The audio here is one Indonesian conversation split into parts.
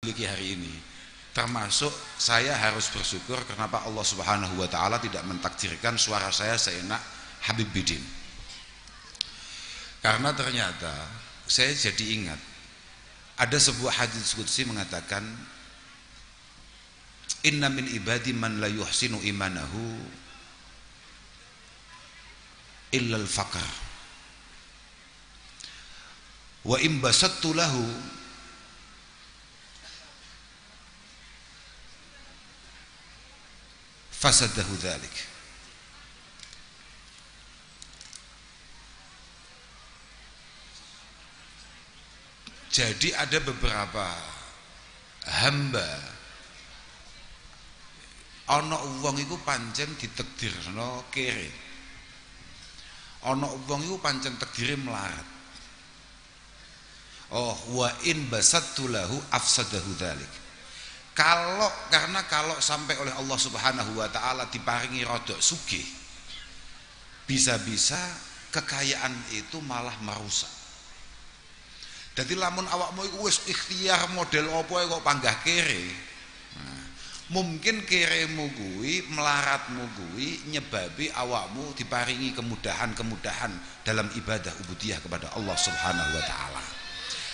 miliki hari ini, termasuk saya harus bersyukur kenapa Allah Subhanahu wa Ta'ala tidak mentakdirkan suara saya seenak Habib Bidin. Karena ternyata saya jadi ingat ada sebuah hadis qudsi mengatakan, inna min ibadi man la yuhsinu imanahu illa al-faqr wa in basattu lahu fasadahu dzalik. Jadi ada beberapa hamba ana wong iku pancen ditakdirno kere, ana wong iku pancen takdire melarat. Oh, wa in basattu lahu afsadahu dzalik. Karena kalau sampai oleh Allah Subhanahu wa Ta'ala diparingi rodok sugih, bisa-bisa kekayaan itu malah merusak. Jadi lamun awakmu iku wis ikhtiar model apa kok panggah kere, nah, mungkin keremu kuwi, melaratmu kuwi nyebabi awakmu diparingi kemudahan-kemudahan dalam ibadah ubudiyah kepada Allah Subhanahu wa Ta'ala.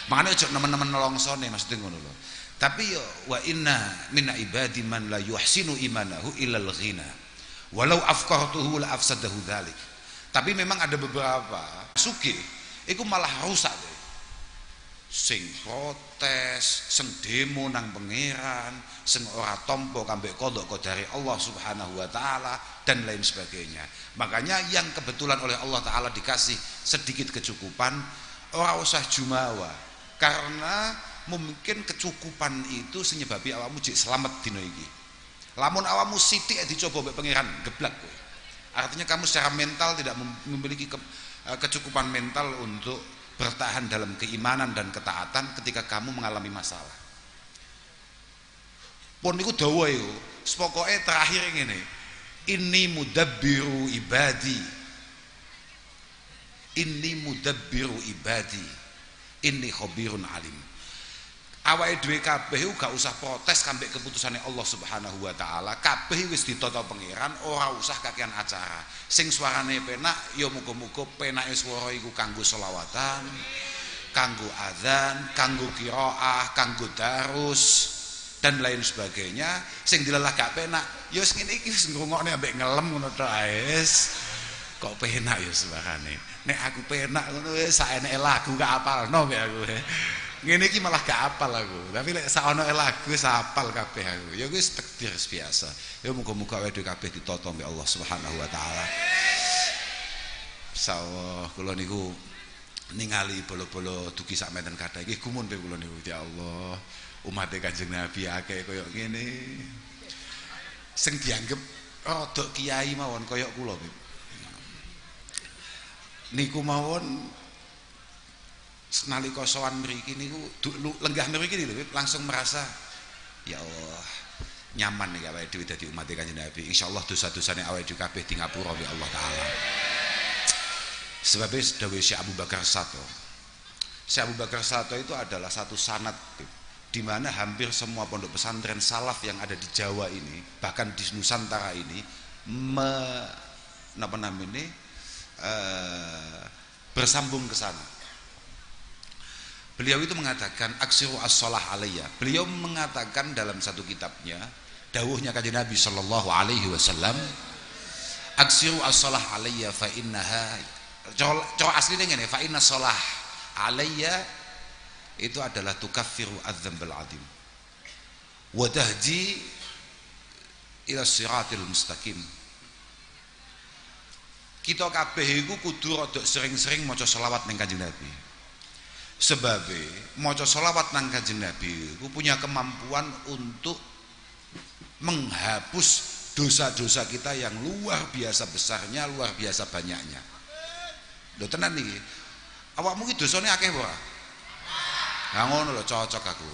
Makanya ojo nemen-nemen nolongsone maksudnya ngono lho. Tapi wa inna minna ibadi man la yuhsinu imanahu illal ghina walau afqartuhu la afsadahu dzalik. Tapi memang ada beberapa sugih iku malah rusak deh. Sing protes, sing demo nang pangeran, sing ora tampa kambek qadha qadare Allah Subhanahu wa Ta'ala dan lain sebagainya. Makanya yang kebetulan oleh Allah Ta'ala dikasih sedikit kecukupan, ora usah jumawa, karena mungkin kecukupan itu senyebabi awakmu jek selamat dina iki. Lamun awakmu sithik dicoba mbek pangeran geblak kowe. Artinya kamu secara mental tidak memiliki kecukupan mental untuk bertahan dalam keimanan dan ketaatan ketika kamu mengalami masalah. Pun niku dawa iku, pokoke terakhir ngene. Inni mudabbiru ibadi. Inni mudabbiru ibadi. Inni khabirun alim. Awake dhewe kabeh gak usah protes kambek keputusane Allah Subhanahu wa Ta'ala. Kabeh wis ditata pangeran, ora usah kakean acara. Sing suarane penak ya muga-muga penake swara iku kanggo selawatan, kanggo adzan, kanggo qiraah, kanggo darus dan lain sebagainya. Sing dilelah gak penak ya wis ngene iki wis ngrungokne ambek ngelem ngono tok ae. Kok penak ya suarane. Nek aku penak ngono wis saeneke lagu gak apalno mek aku. Ngene iki malah gak apal aku, tapi lek sak ono lagu wis apal kabeh aku. Ya wis takdir biasa. Ya muga-muga awake dhewe kabeh ditata mbek Allah Subhanahu wa Ta'ala. Insyaallah kula niku ningali bolo-bolo dugi sak menten kathah iki gumun pe kula niku ya Allah. Umat Kanjeng Nabi akeh kaya ngene. Sing dianggep rodok kiai mawon kaya kula. Niku mawon nalika sowan mriki niku lenggah mriki lho langsung merasa ya Allah nyaman nek awake dhewe dadi umat Kanjeng Nabi. Insyaallah dosa-dosane awake dhewe kabeh di ngapura oleh Allah Taala. Sebab dawuh Syekh Abu Bakar Sato. Syekh Abu Bakar Sato itu adalah satu sanad di mana hampir semua pondok pesantren salaf yang ada di Jawa ini, bahkan di Nusantara ini bersambung ke sana. Beliau itu mengatakan aksiru as-shalah alayya. Beliau mengatakan dalam satu kitabnya, dawuhnya Kanjeng Nabi sallallahu alaihi wasallam, aksiru as-shalah alayya fa innaha, cara asline ngene, fa inna shalah alayya itu adalah tukaffiru adz-dzambal adzim wa tahdi ila siratil mustaqim. Kita kabeh iku kudu rada sering-sering maca selawat ning Kanjeng Nabi. Sebab maca selawat nang Kanjeng Nabi itu punya kemampuan untuk menghapus dosa-dosa kita yang luar biasa besarnya, luar biasa banyaknya. Lho tenan niki. Awakmu iki dosane akeh ora? Ha ngono lho cocok aku.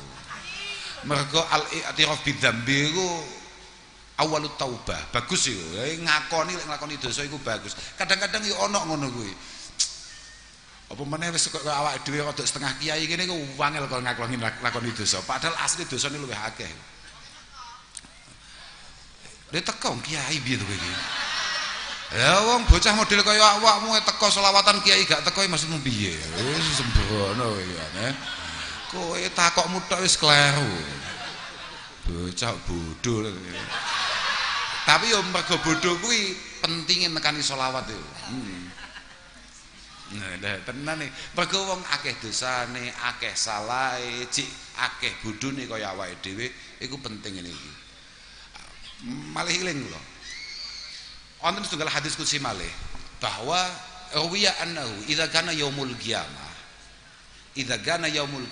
Mergo al-i'tiraf bidzambi iku awalut taubah. Bagus iku. Ngakoni lek nglakoni dosa iku bagus. Kadang-kadang yo ana ngono kuwi. Apa meneh wis kok awake dhewe rada setengah kiai kene ku wangel kok ngakloni lakoni dosa. Padahal asli dosane luwih akeh. Lha teko kiai piye to kowe iki? Ya wong bocah model kaya awakmu teko selawatan kiai gak teko maksudmu piye? Wis sembrono kowe ya. Kowe takokmu tok wis kleru. Bocah bodho. Tapi yo mergo bodho kuwi pentinge nekani selawat yo. Nah, tenan nih. Mergo wong akeh dosane, akeh salahe, cik akeh bodhone kaya awake dhewe, iku penting ngene iki. Malih eling lho. Wonten setunggal hadis qudsi malih bahwa ruwiya annahu idza kana yaumul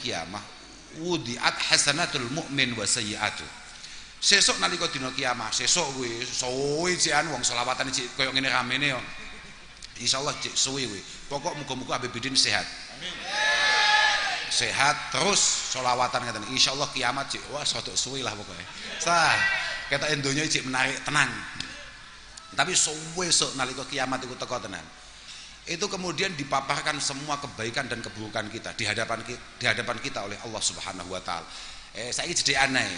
qiyamah wudi'at hasanatul mu'min wa sayyi'atu. Sesuk nalika dina kiamat, sesuk kuwi suwe cian wong selawatan cik koyo ngene ramene yo. Insyaallah cik suwe kuwi. Pokok muga-muga Habib Bidin sehat. Amin. Sehat terus selawatan ngaten. Insyaallah kiamat cik wah rodok suwe lah pokoke. Sah, ketoke donya cik menarik tenang. Tapi suwe sok nalika kiamat iku teko tenan. Itu kemudian dipaparkan semua kebaikan dan keburukan kita di hadapan kita oleh Allah Subhanahu wa taala. Saiki jadi aneh.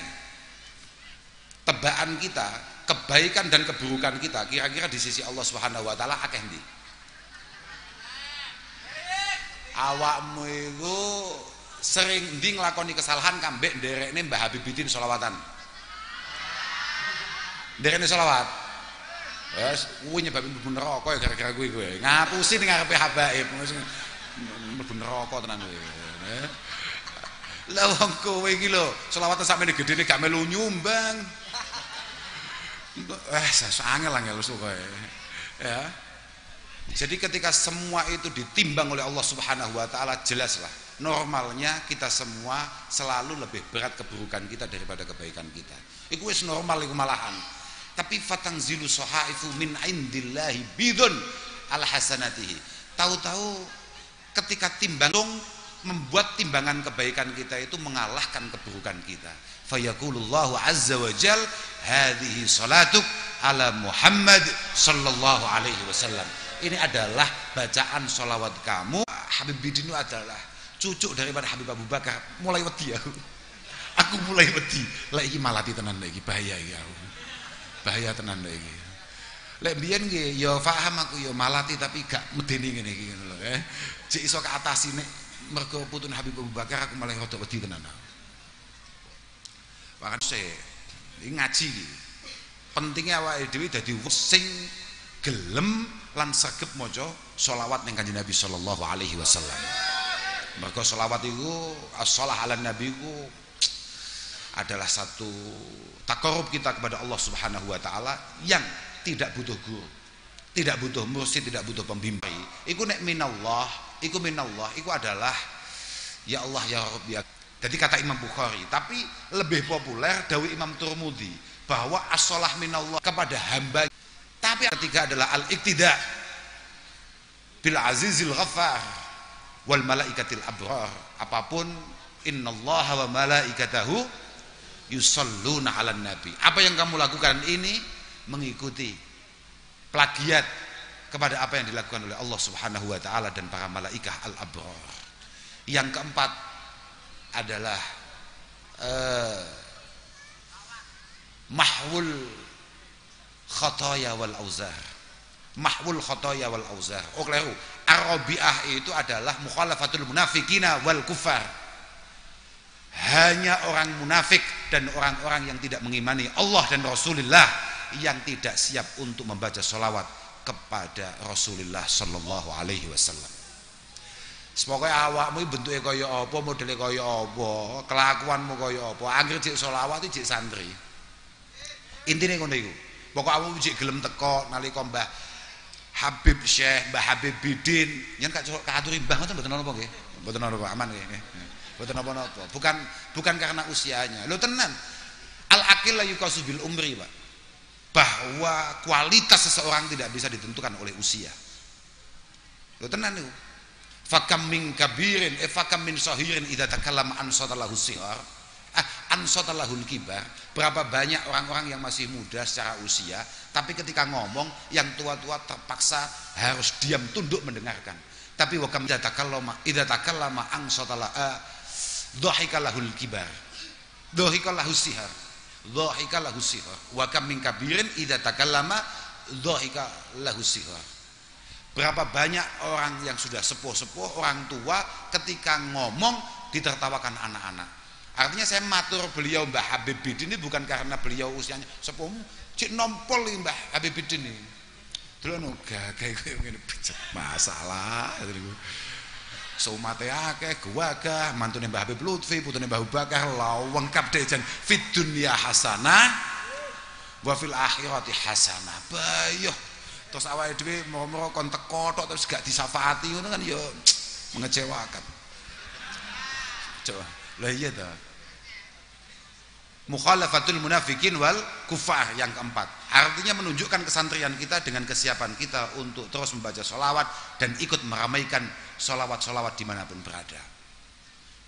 Tebaan kita, kebaikan dan keburukan kita kira-kira di sisi Allah Subhanahu wa taala akeh ndi? Awakmu iku sering ndi nglakoni kesalahan kambek nderekne Mbah Habib Bidin selawatan. Nderekne selawat. Wes kuwi nyebabin mlebu neraka ya gara-gara kuwi kowe. Ngapusi ning ngarepe habaib mlebu neraka tenan kowe. Lah wong kowe iki lho, selawatan sakmene gedene gak melu nyumbang. Angel kowe. Ya. Jadi ketika semua itu ditimbang oleh Allah Subhanahu wa taala, jelaslah normalnya kita semua selalu lebih berat keburukan kita daripada kebaikan kita. Iku wis normal iku malahan. Tapi fatangzilu sohaifu min indillahi bidun al hasanatihi. Tahu-tahu ketika timbang membuat timbangan kebaikan kita itu mengalahkan keburukan kita. Fayaqulullahu azza wa jal hadhihi salatuk ala Muhammad sallallahu alaihi wasallam. Ini adalah bacaan sholawat kamu. Habib Bidin itu adalah cucu daripada Habib Abu Bakar. Mulai wedi aku mulai wedi. Lah iki malati tenan lagi bahaya iki aku. Bahaya tenan lho iki. Lek biyen nggih ya paham aku ya malati tapi gak medeni ngene iki ngono lho Cek iso keatasi nek mergo putune Habib Abu Bakar aku malah rada wedi tenan. Makane iki ngaji iki. Pentingnya awake dhewe dadi sing gelem lan saged maca selawat ning Kanjeng Nabi sallallahu alaihi wasallam. Mergo selawat iku as-shalah ala nabi iku adalah satu takarub kita kepada Allah Subhanahu wa taala yang tidak butuh guru, tidak butuh mursyid, tidak butuh pembimbing. Iku nek minallah, iku adalah ya Allah ya Rabb ya. Jadi kata Imam Bukhari, tapi lebih populer dawuh Imam Turmudi bahwa as-shalah minallah kepada hamba. Tapi ketiga adalah al-iktida bil azizil ghaffar wal malaikatil abrar. Apapun innallaha wa malaikatahu yusalluna 'alan nabi. Apa yang kamu lakukan ini mengikuti plagiat kepada apa yang dilakukan oleh Allah Subhanahu wa taala dan para malaikat al-abrar. Yang keempat adalah mahwul khotoya wal auzar. Mahwul khotoya wal auzar. Oh keliru. Arabiah itu adalah mukhalafatul munafikina wal kufar. Hanya orang munafik dan orang-orang yang tidak mengimani Allah dan Rasulullah yang tidak siap untuk membaca sholawat kepada Rasulullah sallallahu alaihi wasallam. Semoga awakmu bentuknya kaya apa, modelnya kaya apa, kelakuanmu kaya apa, anggere cek sholawat iki cek santri. Intine ngono iku. Pokok awakmu cek gelem teko nalika Mbah Habib Syekh, Mbah Habib Bidin, yen katuri Mbah ngoten mboten napa nggih? Mboten napa aman nggih. Mboten napa-napa. Bukan karena usianya. Lho tenan. Al-aqil la yuqasu bil umri, Pak. Bahwa kualitas seseorang tidak bisa ditentukan oleh usia. Lho tenan niku. Fakam min kabirin fakam min sahirin idza takallama ansatalahu sighar. Ansatalahul kibar. Berapa banyak orang-orang yang masih muda secara usia, tapi ketika ngomong yang tua-tua terpaksa harus diam tunduk mendengarkan. Tapi wa kam idza takallama an satala dhahika lahul kibar. Dhahika lahu sihar. Dhahika lahu sihar. Wa kam min kabirin idza takallama dhahika lahu sihar. Berapa banyak orang yang sudah sepuh-sepuh, orang tua ketika ngomong ditertawakan anak-anak. Artinya saya matur beliau Mbah Habib Bidin ini bukan karena beliau usianya sepuh, cik nompol Mbah Habib Bidin ini. Dulu gagah ngene masalah. Somate akeh gagah, mantune Mbah Habib Lutfi, putune Mbah Bakar lengkap deh jan fid dunya hasanah wa fil akhirati hasanah. Bayo terus awake dhewe mau kon teko tok terus gak disafaati ngono kan ya mengecewakan. Coba. Lah iya dah. Mukhalafatul munafikin wal kufar yang keempat. Artinya menunjukkan kesantrian kita dengan kesiapan kita untuk terus membaca sholawat dan ikut meramaikan sholawat-sholawat dimanapun berada.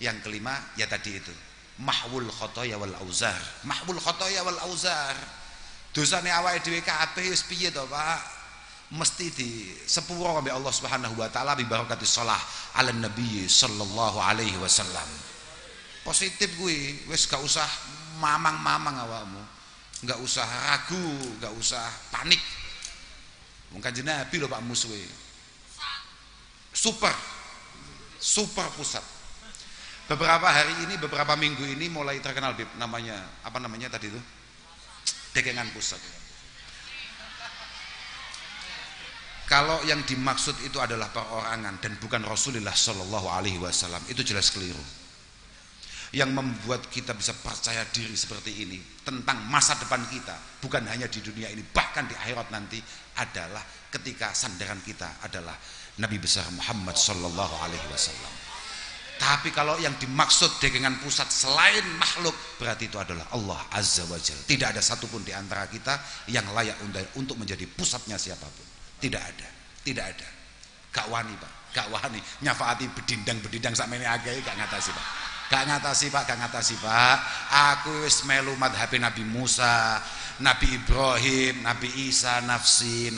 Yang kelima ya tadi itu mahwul khotoya wal auzar. Mahwul khotoya wal auzar. Dosane awake dhewe kabeh wis piye to, Pak? Mesti di sepuro oleh Allah Subhanahu wa taala bi barakati shalah ala nabi sallallahu alaihi wasallam. Positif gue wis gak usah mamang-mamang awakmu, gak usah ragu, gak usah panik. Wong Kanjeng Nabi lho Pak musuhe super pusat. Beberapa hari ini, beberapa minggu ini mulai terkenal Bib, namanya apa namanya tadi itu, dekengan pusat. Kalau yang dimaksud itu adalah perorangan dan bukan Rasulullah Shallallahu Alaihi Wasallam, itu jelas keliru. Yang membuat kita bisa percaya diri seperti ini tentang masa depan kita, bukan hanya di dunia ini, bahkan di akhirat nanti, adalah ketika sandaran kita adalah Nabi besar Muhammad Shallallahu Alaihi Wasallam. Tapi kalau yang dimaksud dekengan pusat selain makhluk, berarti itu adalah Allah Azza wa Jalla. Tidak ada satupun di antara kita yang layak untuk menjadi pusatnya siapapun. Tidak ada. Gak wani Pak, gak wani nyafaati bedindang sakmene akeh gak ngatasi Pak. Gak ngatasi Pak. Aku wis melu madhabe Nabi Musa, Nabi Ibrahim, Nabi Isa, nafsi.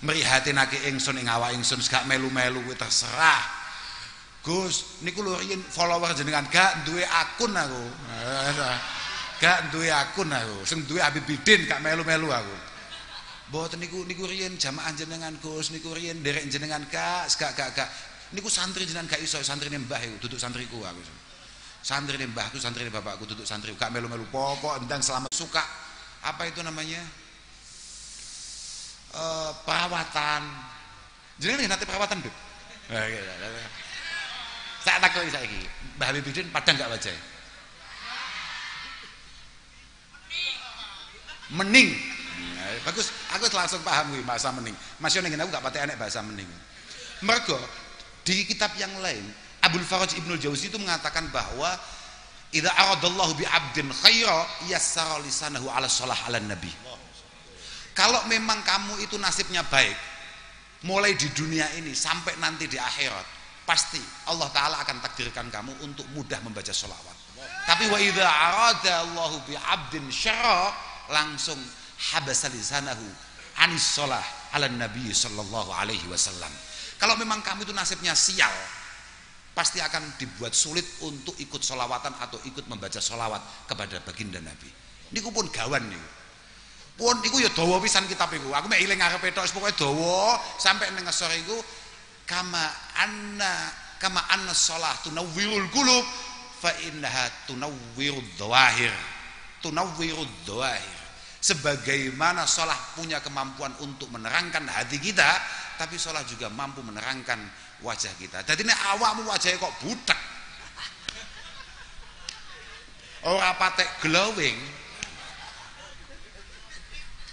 Merihatinake ingsun ing awak ingsun gak melu-melu kuwi terserah. Gus, niku lho riyen follower jenengan gak duwe akun aku. Gak duwe akun aku. Sing duwe Habib Bidin gak melu-melu aku. Mboten niku riyen jamaah jenengan Gus, niku riyen derek jenengan gak. Niku santri jenengan gak iso, santrine mbah iku duduk santriku aku. Santrine mbahku, santrine bapakku duduk santri, gak melu-melu pokok ndang selamat suka. Apa itu namanya? Perawatan. Jenengan nanti perawatan, Bib. Saya takoki saiki, Mbah Habib Bidin padang gak wajah? Mening. Bagus, aku langsung paham kuwi bahasa mening. Masih ning aku gak pati enek bahasa mening. Mergo di kitab yang lain Abdul Faraj Ibnul Jauzi itu mengatakan bahwa idza aradallahu bi 'abdin khaira yassara lisanahu 'ala shalah 'ala nabi. Kalau memang kamu itu nasibnya baik mulai di dunia ini sampai nanti di akhirat, pasti Allah taala akan takdirkan kamu untuk mudah membaca sholawat. Tapi wa idza aradallahu bi 'abdin syarra langsung habasa lisanahu 'anis shalah 'ala nabi sallallahu alaihi wasallam. Kalau memang kamu itu nasibnya sial, pasti akan dibuat sulit untuk ikut sholawatan atau ikut membaca sholawat kepada baginda Nabi. Niku pun gawan niku. Pun niku ya dawa pisan kitab iku. Aku mek eling arepe tok pokoke dawa sampai ning ngesor iku kama anna shalah tunawwirul qulub fa innaha tunawwirud dhawahir. Tunawwirud dhawahir. Sebagaimana sholat punya kemampuan untuk menerangkan hati kita, tapi sholat juga mampu menerangkan wajah kita. Jadi ini awakmu wajahnya kok butek, ora patek glowing.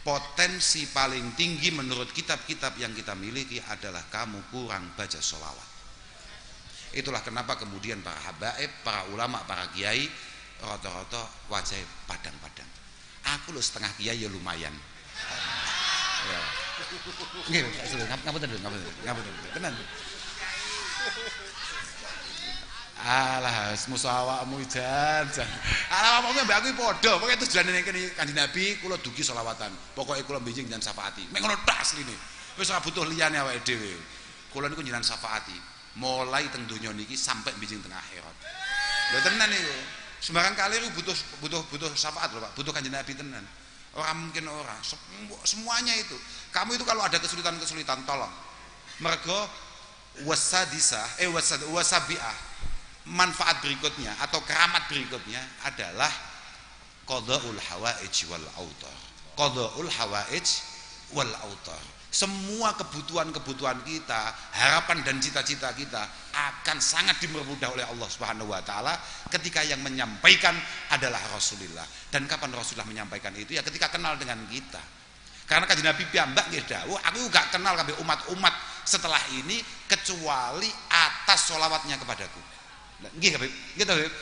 Potensi paling tinggi menurut kitab-kitab yang kita miliki adalah kamu kurang baca sholawat. Itulah kenapa kemudian para habaib, para ulama, para kiai rata-rata wajahnya padang-padang. Aku lo setengah kiai ya lumayan. Nggih, ngapunten dulu. Tenan. Alah, musuh awakmu jan. Alah awakmu mbak aku padha, pokoke tujuane ning kene Kanjeng Nabi kula dugi selawatan. Pokoke kula benjing jan syafaati. Mek ngono tok asline. Wis ora butuh liyane awake dhewe. kula niku jenengan syafaati mulai teng donya niki sampai bijing teng akhirat. Lho tenan niku. Sembarang kali butuh syafaat lho Pak, butuh Kanjeng Nabi tenan. Orang mungkin orang semuanya itu. Kamu itu kalau ada kesulitan tolong. Mergo wasabiah manfaat berikutnya atau keramat berikutnya adalah qadaul hawaij wal autar. Qadaul hawaij wal autar. Semua kebutuhan-kebutuhan kita, harapan dan cita-cita kita akan sangat dipermudah oleh Allah Subhanahu wa taala ketika yang menyampaikan adalah Rasulullah. Dan kapan Rasulullah menyampaikan itu? Ya ketika kenal dengan kita. Karena Kanjeng Nabi piyambak nggih dawuh, aku gak kenal kabeh umat-umat setelah ini kecuali atas sholawatnya kepadaku. Nggih Habib, gitu Habib.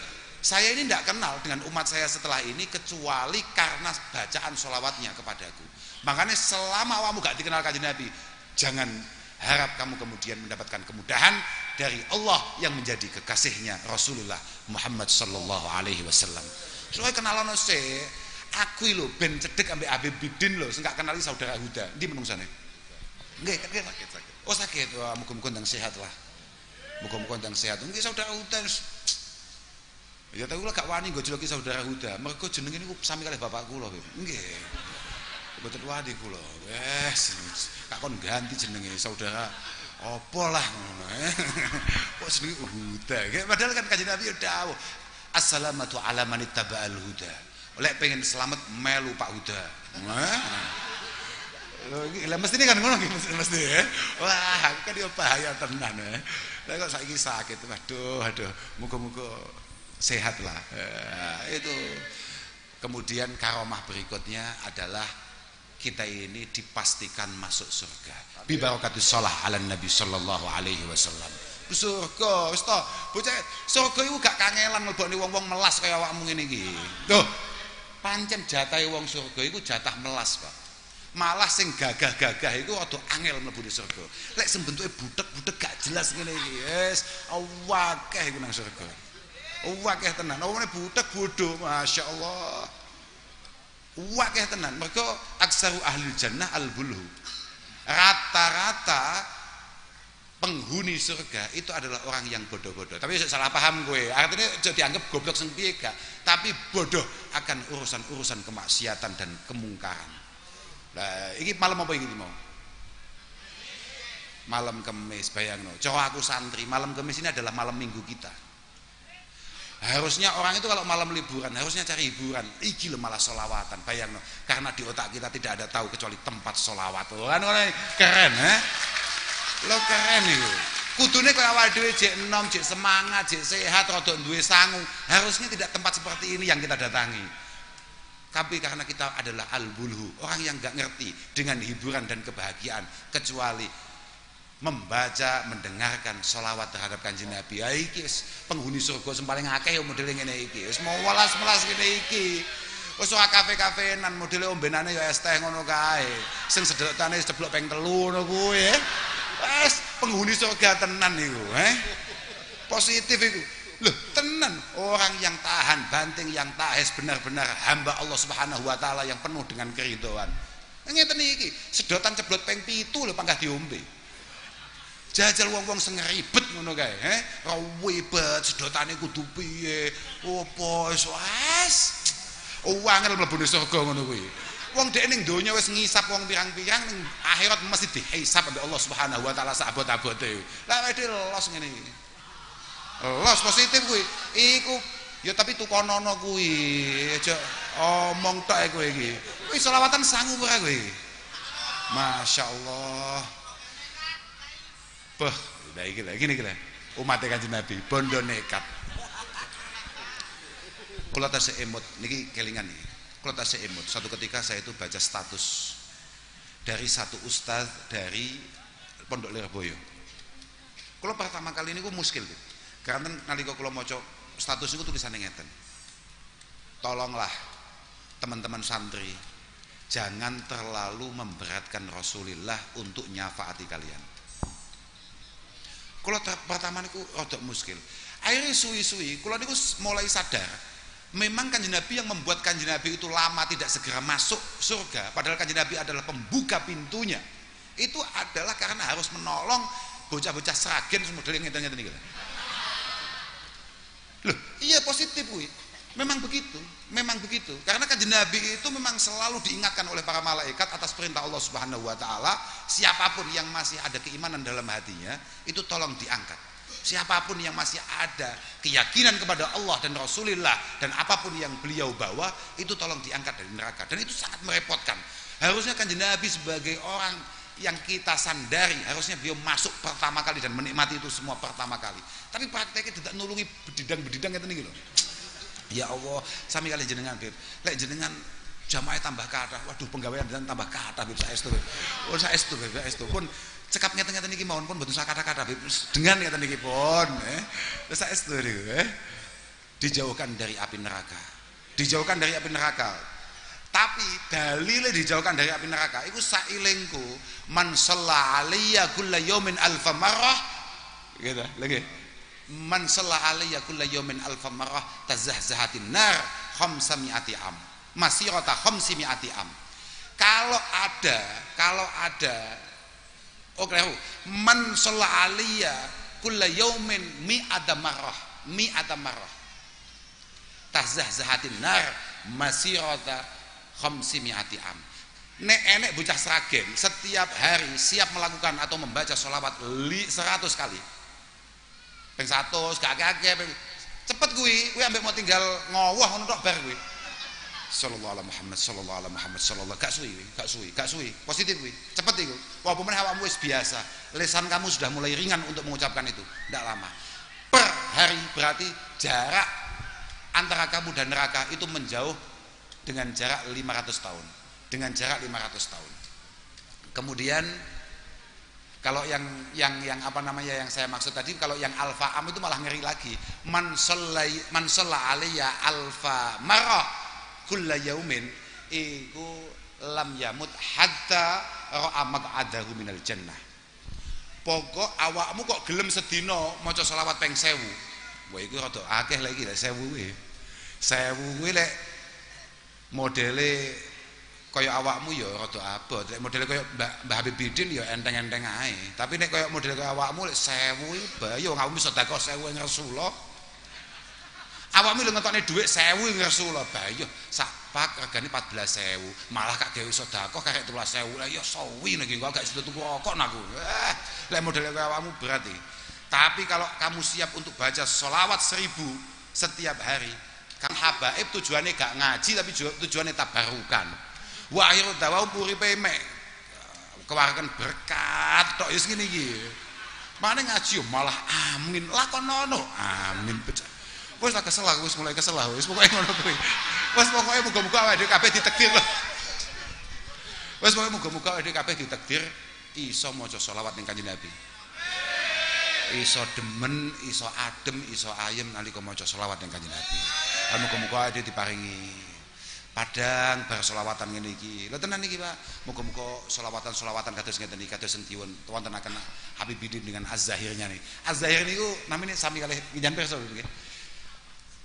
Saya ini tidak kenal dengan umat saya setelah ini kecuali karena bacaan sholawatnya kepadaku. Makanya selama kamu gak dikenal Kanjeng Nabi, jangan harap kamu kemudian mendapatkan kemudahan dari Allah yang menjadi kekasihnya Rasulullah Muhammad sallallahu alaihi wasallam. Soalnya kenalan se, aku lho ben cedek ambek Habib Bidin lho, sing gak kenali saudara Huda. Ndi menungsane? Nggih, sakit. Oh sakit. Wah, muga-muga ndang sehat lah. Muga-muga ndang sehat. Nggih saudara Huda. Ya tapi kula gak wani nggo juluki saudara Huda. Mergo jenenge niku sami kalih bapak kula, nggih. Mboten wani kula. Wes, gak kon ganti jenenge saudara apa lah ngono. Kok jenenge Huda. Padahal kan Kanjeng Nabi ya dawuh, assalamatu ala man ittaba'al huda. Oleh pengen selamat melu Pak Huda. Lah mesti ini kan ngono mesti ya. Wah, aku kan yo bahaya tenan ya. Lah kok saiki sakit. Aduh. Muga-muga sehat lah. Itu. Kemudian karomah berikutnya adalah kita ini dipastikan masuk surga. Bi barakatus shalah ala Nabi sallallahu alaihi wasallam. Surga wis to, bocah surga iku gak kangelan mlebokne wong-wong melas kaya awakmu ngene iki. Tuh. Pancen jatahe wong surga iku jatah melas, Pak. Malah sing gagah-gagah iku rada angel mlebu surga. Lek sing bentuke butek-butek gak jelas ngene iki. Wis akeh iku nang surga. Akeh tenan. Omone butek bodho, masyaallah. Wakeh tenan, mergo aksaru ahli jannah al-bulhu. Rata-rata penghuni surga itu adalah orang yang bodoh-bodoh. Tapi salah paham gue. Artinya jadi dianggap goblok sing piye gak, tapi bodoh akan urusan-urusan kemaksiatan dan kemungkaran. Lah, iki malam apa iki mau? Malam Kamis, bayangno. Cara aku santri, malam Kamis ini adalah malam minggu kita. Harusnya orang itu kalau malam liburan harusnya cari hiburan. Iki lo malah solawatan, bayang no. Karena di otak kita tidak ada tahu kecuali tempat solawat. Kan keren, lo keren itu. Kudune kaya awake dhewe jek enom, jek semangat, jek sehat, rada duwe sangu. Harusnya tidak tempat seperti ini yang kita datangi. Tapi karena kita adalah al-bulhu, orang yang nggak ngerti dengan hiburan dan kebahagiaan kecuali membaca, mendengarkan sholawat terhadap Kanjeng Nabi. Ya iki penghuni surga sing paling akeh ya modele ngene iki. Wis mau welas-welas ngene iki. Wis ora kafe-kafenan modele ombenane ya es teh ngono kae. Sing sedekane ceblok ping 3 ngono kuwi. Wis penghuni surga tenan iku, Positif iku. Loh, tenan orang yang tahan banting, yang tahes benar-benar hamba Allah Subhanahu wa taala yang penuh dengan keridhaan. Ngeten iki, sedotan ceblok ping 7 lho panggah diombe. Jajal wong-wong sing ribet ngono kae, ra ribet sedotane kudu piye, opo wis. Angel mlebune surga ngono kuwi. Wong dhek ning donya wis ngisap wong pirang-pirang, ning akhirat mesti dihisab ambek Allah Subhanahu wa taala sak abot-abote. Lah wedhe los ngene iki. Los positif kuwi. Iku ya tapi tukonono kuwi. Aja omong tok kowe iki. Kuwi selawatan sangu ora kowe. Masyaallah. Bah, udah gini umat Kanjeng Nabi bondo nekat. Kula tasih emot niki kelingan nih. Kula tasih emot. Suatu ketika saya itu baca status dari satu ustaz dari Pondok Lirboyo. Kula pertama kali niku muskil gitu. Karena nalika kula maca status niku tulisane ngeten. Tolonglah teman-teman santri, jangan terlalu memberatkan Rasulullah untuk nyafaati kalian. Kalau pertama niku rodok muskil. Akhirnya suwi-suwi, kalau niku mulai sadar, memang Kanjeng Nabi yang membuat Kanjeng Nabi itu lama tidak segera masuk surga, padahal Kanjeng Nabi adalah pembuka pintunya. Itu adalah karena harus menolong bocah-bocah Sragen model ngeten-ngeten iki. Loh, iya positif kuwi. Memang begitu, memang begitu. Karena Kanjeng Nabi itu memang selalu diingatkan oleh para malaikat atas perintah Allah Subhanahu wa taala, siapapun yang masih ada keimanan dalam hatinya, itu tolong diangkat. Siapapun yang masih ada keyakinan kepada Allah dan Rasulullah dan apapun yang beliau bawa, itu tolong diangkat dari neraka. Dan itu sangat merepotkan. Harusnya Kanjeng Nabi sebagai orang yang kita sandari, harusnya beliau masuk pertama kali dan menikmati itu semua pertama kali. Tapi prakteknya tidak nulungi bedidang-bedidang ngeten iki lho. Ya Allah, sami kali jenengan Beb. Lek jenengan jamaah tambah kathah, waduh penggawean jenengan tambah kathah Beb saestu. Oh saestu Beb, saestu pun cekap ngeten-ngeten iki mawon pun mboten sakata-kata Beb. Dengan ngeten iki pun, saestu niku, dijauhkan dari api neraka. Dijauhkan dari api neraka. Tapi dalile dijauhkan dari api neraka iku sailengku man shalla alayya kulla yaumin alfa marrah. Gitu, lagi. Man shalla alayya kulla yaumin alfa marrah tazahzahatin nar khamsami'ati am. Masirata khamsimi'ati am. Kalau ada oke, man shalla alayya kulla yaumin mi'ata marrah tazahzahatin nar masirata khamsimi'ati am. Nek enek bocah Sragen setiap hari siap melakukan atau membaca sholawat 100 kali. Ping 100 gak akeh cepet kuwi ambek mau tinggal ngowoh ngono tok bar kuwi. Sallallahu alaihi Muhammad sallallahu alaihi Muhammad sallallahu gak suwi positif kuwi cepet iku. Walaupun awakmu wis biasa, lisan kamu sudah mulai ringan untuk mengucapkan itu, ndak lama. Per hari berarti jarak antara kamu dan neraka itu menjauh dengan jarak 500 tahun. Dengan jarak 500 tahun. Kemudian kalau yang apa namanya yang saya maksud tadi, kalau yang alfa am itu malah ngeri lagi. Man shalla alayya alfa marrah kulla yaumin iku lam yamut hatta ra'a maq'adahu minal jannah. Pokok awakmu kok gelem sedina maca selawat ping 1000. Wah iku rada akeh lagi lek 1000 kuwi. 1000 kuwi lek modele kaya awakmu ya rada abot. Lek modele kaya Mbah Habib Bidin ya enteng-enteng ae. Tapi nek kaya modele kaya awakmu lek 1000 bayo ngawakmu sedekah 1000 ing Rasulullah. Awakmu lho ngetokne dhuwit 1000 ing Rasulullah bayo sak pak regane 14.000. Malah kak gawe sedekah karek 13.000. Lah ya sawi nek kok gak iso tuku rokok aku. Lek modele kaya awakmu berarti. Tapi kalau kamu siap untuk baca sholawat 1000 setiap hari, kan habaib tujuannya gak ngaji tapi tujuannya tabarukan. Wa akhirul dawa uripe mek kewarken berkat tok wis ngene iki. Mane ngaji malah amin lakonono amin pecah. Wis tak kesel aku wis mulai kesel wis pokoke ngono kuwi. Wis pokoke muga-muga awake dhewe kabeh ditakdir lho. Wis pokoke muga-muga awake dhewe kabeh ditakdir iso maca selawat ning Kanjeng Nabi. Iso demen, iso adem, iso ayem nalika maca selawat ning Kanjeng Nabi. Lan muga-muga awake dhewe diparingi padang bar selawatan ngene iki. Lho tenan iki Pak. Muga-muga selawatan-selawatan kados ngeten iki kados sentiun wontenaken Habib Bidin dengan Az-Zahirnya nih. Az-Zahir niku namanya sami kalih nginjan pirsa nggih.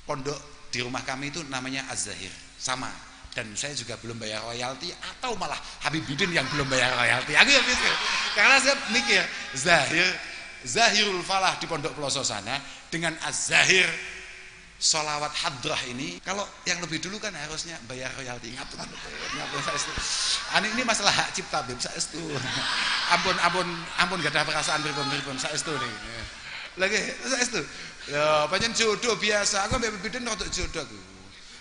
Pondok di rumah kami itu namanya Az-Zahir. Sama. Dan saya juga belum bayar royalti atau malah Habib Bidin yang belum bayar royalti. Aku ya mikir. Karena saya mikir Zahirul Falah di Pondok Peloso sana dengan Az-Zahir sholawat hadrah ini, kalau yang lebih dulu kan harusnya bayar royalti. Ngapun saestu. Ini masalah hak cipta Beb saestu. Ampun gak ada perasaan pripun saestu nih. Lagi saestu. Ya pancen jodoh biasa. Aku mbek bidin rada jodoh aku.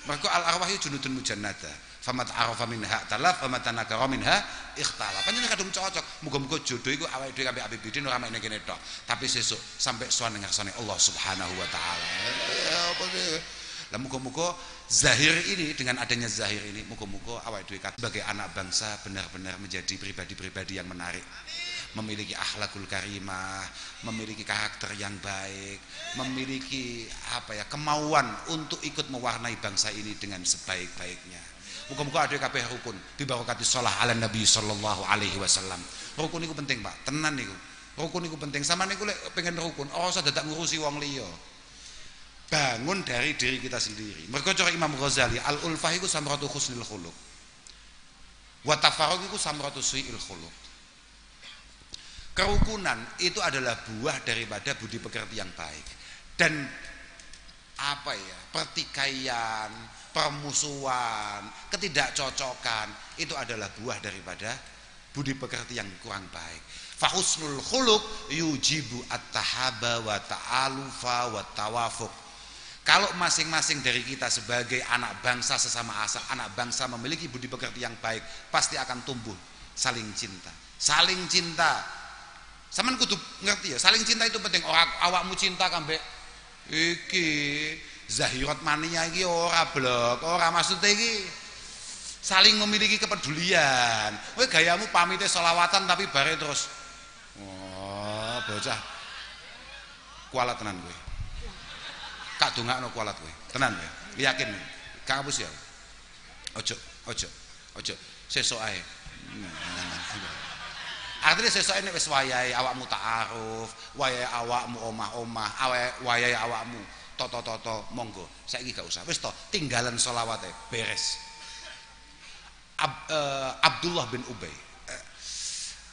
Mergo al arwahi junudun mujannada. Famat arafa minha talaf famat tanakara minha ikhtala. Pancen kadung cocok. Muga-muga jodoh iku awake dhewe ambek Habib Bidin ora mek kene tok, tapi sesuk sampai sowan ning ngarsane Allah Subhanahu wa taala. Lah muga-muga Zahir ini, dengan adanya Zahir ini, muga-muga awake dhewe sebagai anak bangsa benar-benar menjadi pribadi-pribadi yang menarik, memiliki akhlakul karimah, memiliki karakter yang baik, memiliki kemauan untuk ikut mewarnai bangsa ini dengan sebaik-baiknya. Muga-muga ada kabeh rukun bi barokati sholawat ala Nabi sallallahu alaihi wasallam. Rukun niku penting, Pak. Tenan niku. Rukun niku penting. Sampeyan niku lek pengen rukun, ora usah dadak ngurusi wong liya. Bangun dari diri kita sendiri. Mergo cara Imam Ghazali, al-ulfah iku samratu husnil khuluq. Wa tafarruq iku samratu su'il khuluq. Kerukunan itu adalah buah daripada budi pekerti yang baik. Dan pertikaian, permusuhan, ketidakcocokan itu adalah buah daripada budi pekerti yang kurang baik. Fa husnul khuluq yujibu at-tahaba wa ta'alufa wa tawafuq. Kalau masing-masing dari kita sebagai anak bangsa sesama anak bangsa memiliki budi pekerti yang baik, pasti akan tumbuh saling cinta. Saling cinta. Sampeyan kudu ngerti ya, saling cinta itu penting. Awakmu cinta kambek iki zahirat mania iki ora blok, ora maksudnya iki saling memiliki kepedulian. Kowe gayamu pamite selawatan tapi bare terus bocah kualat tenan kowe. Kak dongakno kualat kowe. Tenan kowe. Yakin. Kang hapus ya. Ojo. Sesuk ae. Artinya sesuk nek wis wayahe awakmu ta'aruf, wayahe awakmu omah-omah, wayahe awakmu toto monggo. Saiki gak usah. Wis to, tinggalan selawate beres. Abdullah bin Ubay.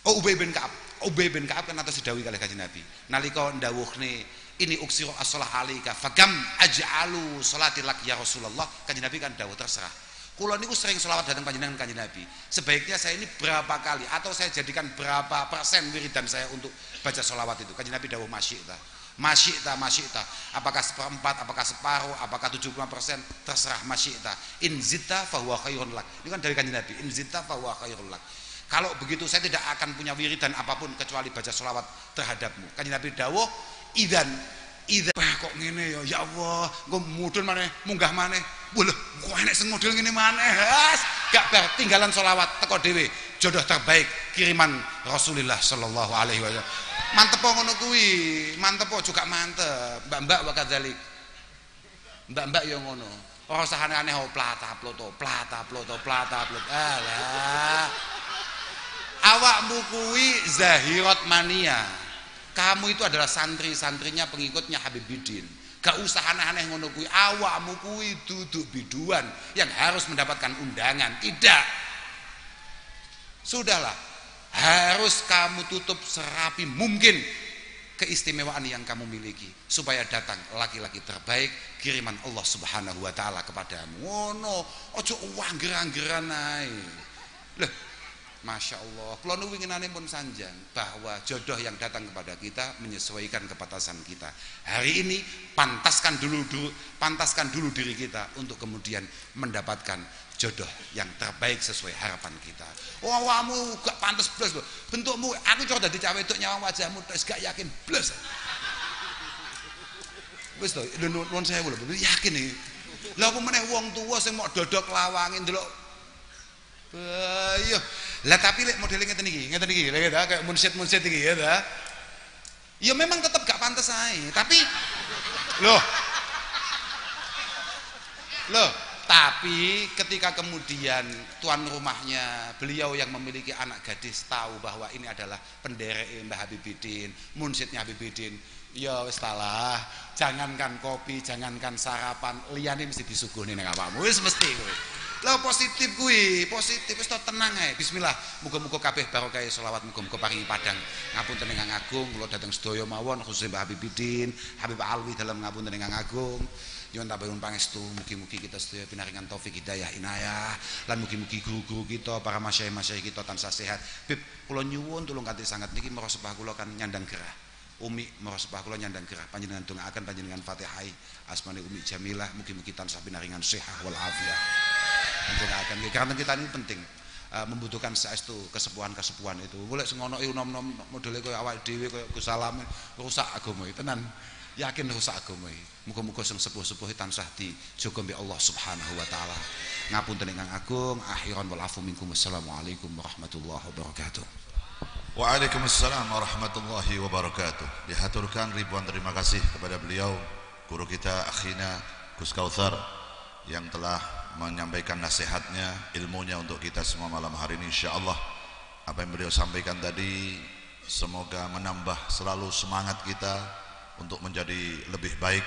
Ubay bin Ka'ab kan atas didhawuhi kalih Kanjeng Nabi. Nalika ndawuhne ini uksiru as-shalah alaika fagam aj'alu sholati lak ya Rasulullah. Kanjeng Nabi kan dawuh terserah. Kula niku sering selawat datang panjenengan Kanjeng Nabi. Sebaiknya saya ini berapa kali atau saya jadikan berapa persen wiridan saya untuk baca selawat itu. Kanjeng Nabi dawuh masyita. Apakah seperempat, apakah separuh, apakah 75%, terserah masyita. In zita fahuwa khairun lak. Ini kan dari Kanjeng Nabi. In zita fahuwa khairun lak. Kalau begitu saya tidak akan punya wiridan apapun kecuali baca selawat terhadapmu. Kanjeng Nabi dawuh idzan kok ngene ya Allah, engko mudhun maneh, munggah maneh. Lho, kok enek sing model ngene maneh. Gak bar tinggalan selawat teko dhewe. Jodoh terbaik kiriman Rasulullah sallallahu alaihi wasallam. Mantep ngono kuwi, mantep juga mantep. Mbak-mbak wa kadzalik. Mbak-mbak ya ngono. Ora usah aneh-aneh plata ploto. Alah. Awakmu kuwi zahirat mania. Kamu itu adalah santri-santrinya pengikutnya Habib Bidin. Gak usah aneh-aneh ngono kuwi. Awakmu kuwi duduk biduan yang harus mendapatkan undangan. Tidak. Sudahlah. Harus kamu tutup serapi mungkin keistimewaan yang kamu miliki supaya datang laki-laki terbaik kiriman Allah Subhanahu wa taala kepadamu. Ngono, ojo wangger-anggeran ae. Loh, Masya Allah, kula nu winginane pun sanjang bahwa jodoh yang datang kepada kita menyesuaikan kepatasan kita. Hari ini pantaskan dulu diri kita untuk kemudian mendapatkan jodoh yang terbaik sesuai harapan kita. Awakmu gak pantes blas lho. Bentukmu aku coba dadi cawe wedok nyawang wajahmu terus gak yakin blas. Wis to, nuwun sewu lho, yakin iki. Lah apa meneh wong tuwa sing mok dodok lawange ndelok. Iya. Lah tapi lek modele ngeten iki kayak munsyid iki ya ta. Ya memang tetap gak pantes ae, tapi loh, tapi ketika kemudian tuan rumahnya beliau yang memiliki anak gadis tahu bahwa ini adalah penderek Mbah Habib Bidin, munsyidnya Habib Bidin, ya wis talah, jangankan kopi, jangankan sarapan, liyane mesti disuguhne ning awakmu. Wis mesti kowe. Lah positif kuwi, positif wis tenang ae. Bismillah, muga-muga kabeh barokah selawat, muga-muga paringi padang ngapunten ingkang agung, kula dhateng sedaya mawon khusus Mbah Habib Bidin, Habib Alwi dalam ngapunten ingkang agung. Nyuwun tabaun pangestu, mugi-mugi kita sedaya pinaringan taufik hidayah inayah, lan mugi-mugi guru-guru kita, para masyayikh kita tansah sehat. Bib, kula nyuwun tulung kanthi sanget niki mara sepah kula kan nyandang gerah. Umi mara sepah kula nyandang gerah, panjenengan dongaaken panjenengan Fatihah asmane Umi Jamilah, mugi-mugi tansah pinaringan sehat wal afiat. Panjenengan karena kita ini penting membutuhkan saestu kesepuhan-kesepuhan itu. Golek sing ono nom-nom modele koyo awake dhewe koyo Gus Salam rusak agama iki tenan. Yakin rusak agama iki. Muga-muga sing sepuh-sepuh tansah dijaga mbek Allah Subhanahu wa taala. Ngapunten ingkang agung, akhiran wal afu minkum. Wassalamualaikum warahmatullahi wabarakatuh. Waalaikumsalam warahmatullahi wabarakatuh. Dihaturkan ribuan terima kasih kepada beliau guru kita akhina Gus Kautsar yang telah menyampaikan nasihatnya, ilmunya untuk kita semua malam hari ini. Insyaallah apa yang beliau sampaikan tadi semoga menambah selalu semangat kita untuk menjadi lebih baik,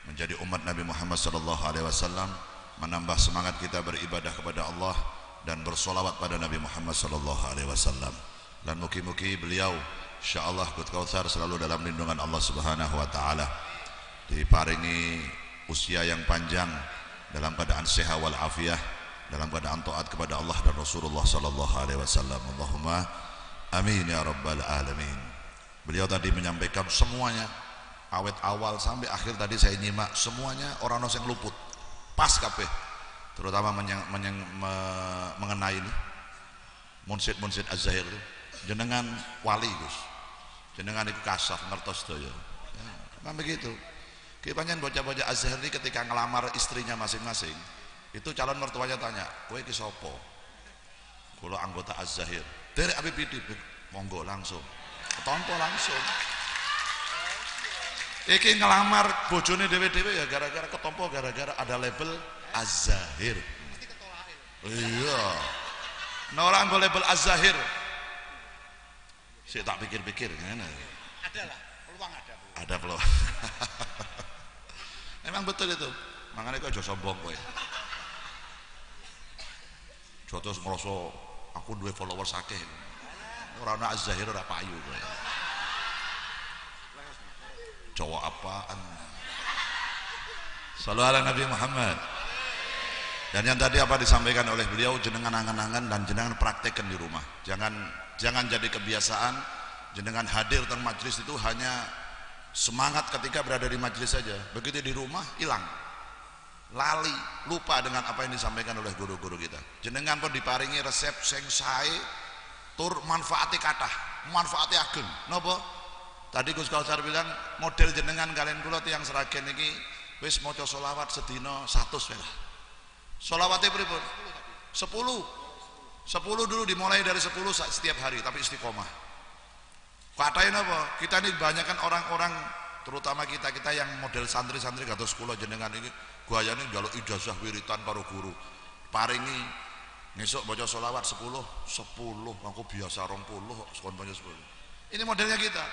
menjadi umat Nabi Muhammad SAW, menambah semangat kita beribadah kepada Allah dan bersolawat pada Nabi Muhammad SAW. Dan mugi-mugi beliau insyaallah Gus Kautsar selalu dalam lindungan Allah Subhanahu wa taala, diparingi usia yang panjang dalam keadaan sehat wal afiah, dalam keadaan taat kepada Allah dan Rasulullah sallallahu alaihi wasallam. Allahumma amin ya rabbal alamin. Beliau tadi menyampaikan semuanya, awet awal sampai akhir tadi saya nyimak semuanya, orang yang luput pas kabeh, terutama mengenai ini Munsid Az-Zahir itu jenengan wali Gus, jenengan iku kasaf ngertos daya ya, memang begitu. Kipanjen bocah-bocah Az-Zahir ini ketika ngelamar istrinya masing-masing itu calon mertuanya tanya, kowe iki sapa? Kula anggota Az-Zahir. Derek Habib Pidip, monggo langsung ketompo langsung. Iki ngelamar bojone dhewe-dhewe ya gara-gara ketompo, gara-gara ada label Az-Zahir. Iya. Nah orang nggo label Az-Zahir. Saya tak pikir-pikir ngene. Ada lah, peluang ada. Ada peluang. Memang betul itu. Makanya kau aja sombong kowe. Jotos merasa aku duwe followers akeh. Ora ana Az-Zahir ora payu kowe. Cowok apaan? Shallallahu ala Nabi Muhammad. Dan yang tadi apa disampaikan oleh beliau, jenengan angan-angan dan jenengan praktekkan di rumah. Jangan jadi kebiasaan jenengan hadir di majelis itu hanya semangat ketika berada di majelis saja. Begitu di rumah hilang, lali, lupa dengan apa yang disampaikan oleh guru-guru kita. Jenengan pun diparingi resep sing sae tur manfaati kathah, manfaati ageng. Napa? Tadi Gus Kautsar bilang model jenengan kalian kula tiyang Sragen iki wis maca selawat sedina 100 wae lah. Selawate pripun? 10 dulu, dimulai dari 10 setiap hari, tapi istiqomah. Katanya apa? Kita ini kebanyakan orang-orang, terutama kita yang model santri-santri kados kula jenengan iki gayane njaluk ijazah wiritan karo guru. Paringi ngesuk baca selawat 10, aku biasa 20 sekon baca 10. Ini modelnya kita.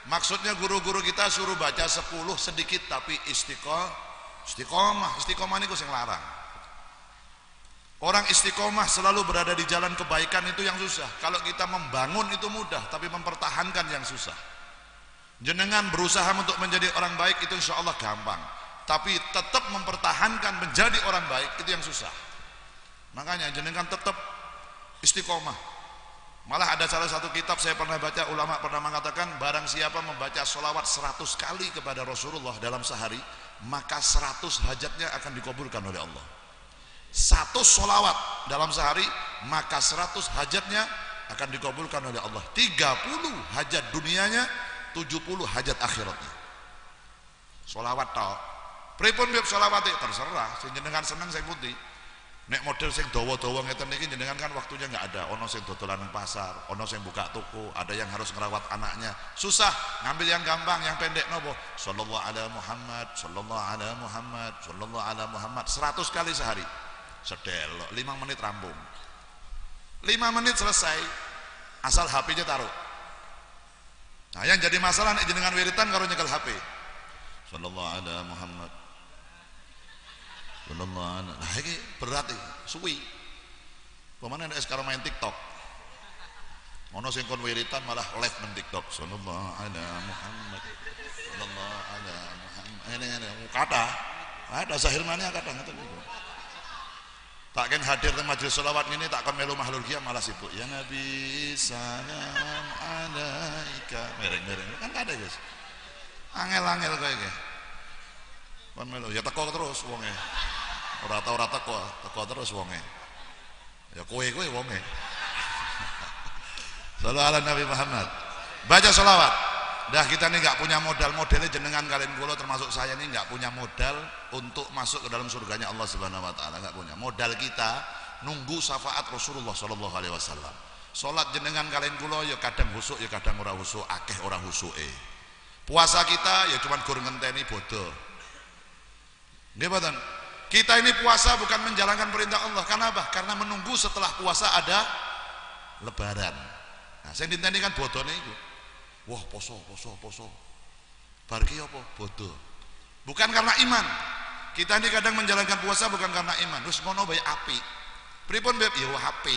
Maksudnya guru-guru kita suruh baca 10 sedikit tapi istiqomah niku sing larang. Orang istiqomah selalu berada di jalan kebaikan itu yang susah. Kalau kita membangun itu mudah, tapi mempertahankan yang susah. Jenengan berusaha untuk menjadi orang baik itu insya Allah gampang, tapi tetap mempertahankan menjadi orang baik itu yang susah. Makanya jenengan tetap istiqomah. Malah ada salah satu kitab saya pernah baca, ulama pernah mengatakan barang siapa membaca sholawat 100 kali kepada Rasulullah dalam sehari, maka 100 hajatnya akan dikabulkan oleh Allah. 1 sholawat dalam sehari, maka 100 hajatnya akan dikabulkan oleh Allah. 30 hajat dunianya, 70 hajat akhiratnya. Sholawat tau pripun bab sholawat terserah, sing jenengan seneng sing pundi. Nek model sing dawa-dawa ngeten niki jenengan kan waktunya nggak ada. Ono sing dodolan nang pasar, ono sing buka toko, ada yang harus ngerawat anaknya. Susah, ngambil yang gampang, yang pendek nopo. Sallallahu ala Muhammad, sallallahu ala Muhammad, sallallahu ala Muhammad 100 kali sehari. Sedelok 5 menit rampung, 5 menit selesai, asal HP-nya taruh. Nah yang jadi masalah nek jenengan wiritan karo nyekel HP. Sallallahu ala Muhammad, sallallahu ala. Nah iki berat iki, suwi. Pemane nek sekarang main TikTok. Ono sing kon wiritan malah live nang TikTok. Sallallahu ala Muhammad, sallallahu ala Muhammad. Ini kata ada Zahir mania kata ngoten niku. Takkan hadir di majelis sholawat ini takkan melu makhluk dia malah sibuk. Ya Nabi salam alaika. Mereng-mereng kan ada guys. Angel-angel kayak gitu. Kon melu ya teko terus wonge. Ora tau ora teko terus wonge. Ya kowe wonge. Sallallahu ala Nabi Muhammad. Baca sholawat. Dah kita nih nggak punya modal, modelnya jenengan kalian kula termasuk saya nih nggak punya modal untuk masuk ke dalam surganya Allah Subhanahu Wa Taala, nggak punya. Modal kita nunggu syafaat Rasulullah Sallallahu Alaihi Wasallam. Sholat jenengan kalian kula ya kadang husuk ya kadang ora husuk, akeh ora husuke. Puasa kita ya cuman gur ngenteni bodoh. Nggih mboten? Kita ini puasa bukan menjalankan perintah Allah. Kenapa? Karena menunggu setelah puasa ada lebaran. Nah, saya diteni kan bodone iku. Wah poso. Barki apa? Bodoh. Bukan karena iman. Kita ini kadang menjalankan puasa bukan karena iman. Terus ngono bae api. Pripun beb? Ya api.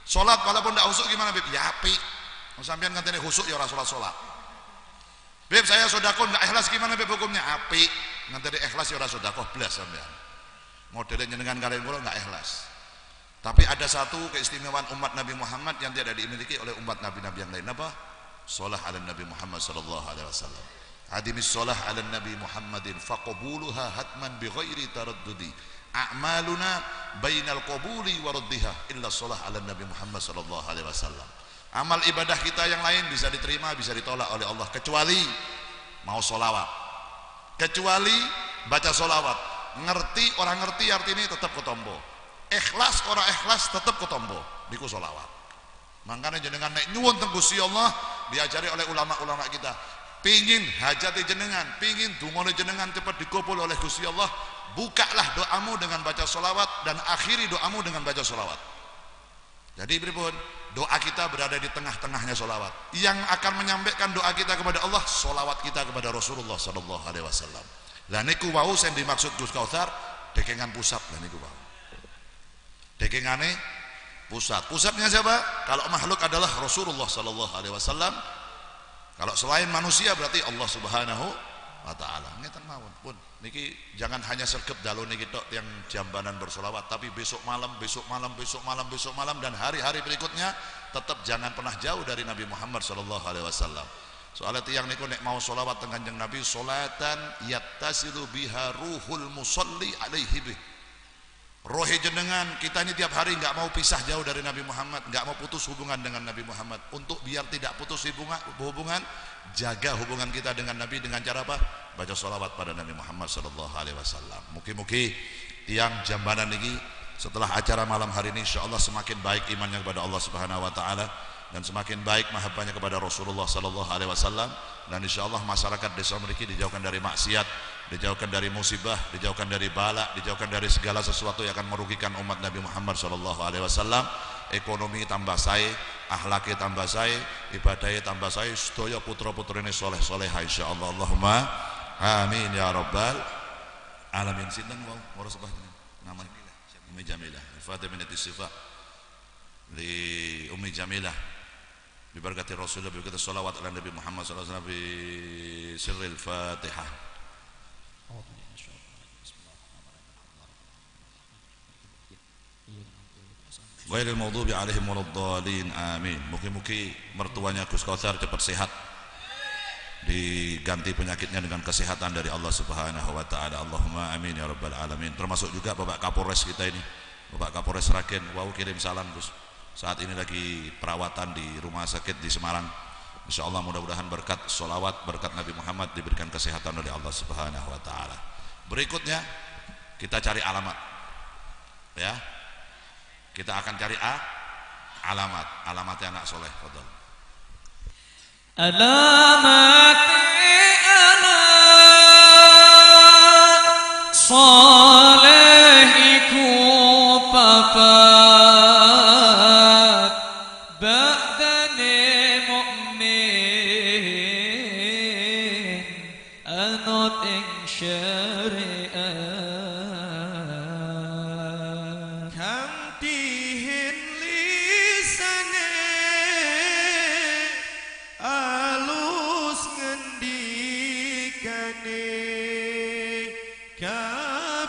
Salat walaupun ndak usuk gimana beb? Ya api. Sampean ngenteni khusuk ya ora salat. Beb saya sedekah enggak ikhlas gimana beb hukumnya? Apik. Ngenteni ikhlas ya ora sedekah blas sampean. Modelnya jenengan kalian kula enggak ikhlas. Tapi ada satu keistimewaan umat Nabi Muhammad yang tidak dimiliki oleh umat nabi-nabi yang lain. Apa? Shalah ala Nabi Muhammad sallallahu alaihi wasallam. Adimis shalah ala Nabi Muhammadin faqbuluha hatman bighairi taraddudi. A'maluna bainal qabuli wa raddiha illa shalah ala Nabi Muhammad sallallahu alaihi wasallam. Amal ibadah kita yang lain bisa diterima, bisa ditolak oleh Allah kecuali mau sholawat. Kecuali baca sholawat. Ngerti orang ngerti artinya tetap ketombo. Ikhlas orang ikhlas tetap ketombo. Niku sholawat. Makanya jenengan nek nyuwun teng Gusti Allah diajari oleh ulama-ulama kita. Pingin hajati jenengan, pingin dungane jenengan cepat dikabul oleh Gusti Allah, bukalah doamu dengan baca sholawat dan akhiri doamu dengan baca sholawat. Jadi pripun? Doa kita berada di tengah-tengahnya sholawat. Yang akan menyampaikan doa kita kepada Allah, sholawat kita kepada Rasulullah sallallahu alaihi wasallam. Lah niku wau sing dimaksud Gus Kautsar dekengan pusat lah niku wau. Dekengane pusat. Pusatnya siapa? Kalau makhluk adalah Rasulullah sallallahu alaihi wasallam. Kalau selain manusia berarti Allah Subhanahu wa taala. Ngeten mawon pun. Niki jangan hanya sergep dalu niki tok yang jambanan bersolawat, tapi besok malam dan hari-hari berikutnya tetap jangan pernah jauh dari Nabi Muhammad sallallahu alaihi wasallam. Soalnya tiang niku nek mau solawat teng Kanjeng Nabi salatan yattasilu biha ruhul musalli alaihi bih. Rohe jenengan kita ini tiap hari nggak mau pisah jauh dari Nabi Muhammad, nggak mau putus hubungan dengan Nabi Muhammad. Untuk biar tidak putus hubungan, jaga hubungan kita dengan Nabi dengan cara apa? Baca sholawat pada Nabi Muhammad sallallahu alaihi wasallam. Mugi-mugi tiang jambanan ini setelah acara malam hari ini insyaallah semakin baik imannya kepada Allah Subhanahu wa taala dan semakin baik mahabbahnya kepada Rasulullah sallallahu alaihi wasallam, dan insyaallah masyarakat desa mriki dijauhkan dari maksiat, dijauhkan dari musibah, dijauhkan dari bala, dijauhkan dari segala sesuatu yang akan merugikan umat Nabi Muhammad sallallahu alaihi wasallam. Ekonomi tambah sae, akhlake tambah sae, ibadahnya tambah sae, sedaya putra-putrine saleh-salehah insyaallah. Allahumma amin ya rabbal alamin. Sinten wau ora sebah namanya Ummi Jamilah. Fatihah min as-sifat li Ummi Jamilah bi barakati Rasulullah bi barakati shalawat ala Nabi Muhammad sallallahu alaihi wasallam bi sirril Fatihah. Ghairil maghdubi alaihim waladdallin. Amin. Mugi-mugi mertuanya Gus Kautsar cepat sehat, diganti penyakitnya dengan kesehatan dari Allah Subhanahu wa taala. Allahumma amin ya rabbal alamin. Termasuk juga Bapak Kapolres kita ini, Bapak Kapolres Sragen. Wau kirim salam Gus. Saat ini lagi perawatan di rumah sakit di Semarang. Insyaallah mudah-mudahan berkat sholawat, berkat Nabi Muhammad diberikan kesehatan oleh Allah Subhanahu wa taala. Berikutnya kita cari alamat. Ya. Kita akan cari alamatnya anak soleh. Fadhol. Alamati anak solehiku papat ba'dani mu'min anut ing syariat Kabeh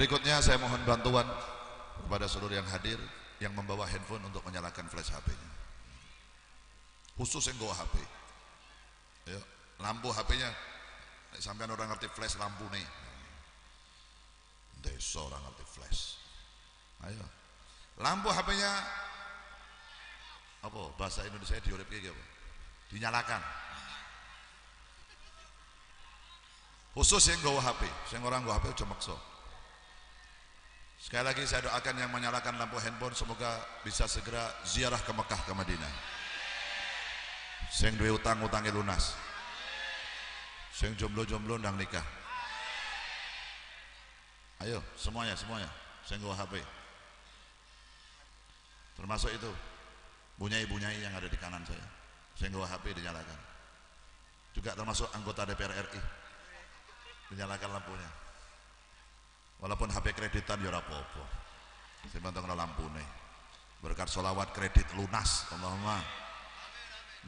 Berikutnya saya mohon bantuan kepada seluruh yang hadir yang membawa handphone untuk menyalakan flash HP-nya. Khusus yang bawa HP. Ya, lampu HP-nya sampai orang ngerti flash lampu nih. Desa orang ngerti flash. Ayo. Lampu HP-nya apa bahasa Indonesia diurip iki apa? Dinyalakan. Khusus yang bawa HP, yang orang bawa HP aja maksa. Sekali lagi saya doakan yang menyalakan lampu handphone semoga bisa segera ziarah ke Mekah ke Madinah. Sing duwe utang-utangnya lunas. Sing jomblo-jomblo ndang nikah. Ayo semuanya. Sing bawa HP. Termasuk itu bunyai-bunyai yang ada di kanan saya. Sing bawa HP dinyalakan. Juga termasuk anggota DPR RI. Dinyalakan lampunya. Walaupun HP kreditan ya ora apa-apa. Sing penting ana lampune. Berkat sholawat kredit lunas. Allahumma.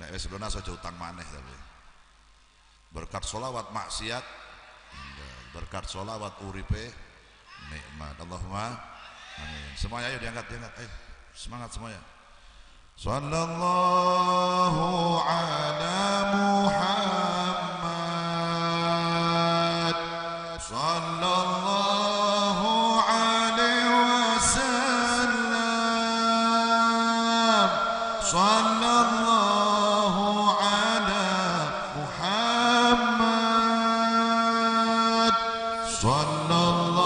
Nek wis lunas aja utang maneh tapi. Berkat sholawat maksiat, berkat sholawat uripe nikmat. Allahumma amin. Semuanya ayo diangkat. Ayo. Semangat semuanya. Sallallahu ala Muhammad. Sallallahu Sallallahu ala Muhammad. Sallallahu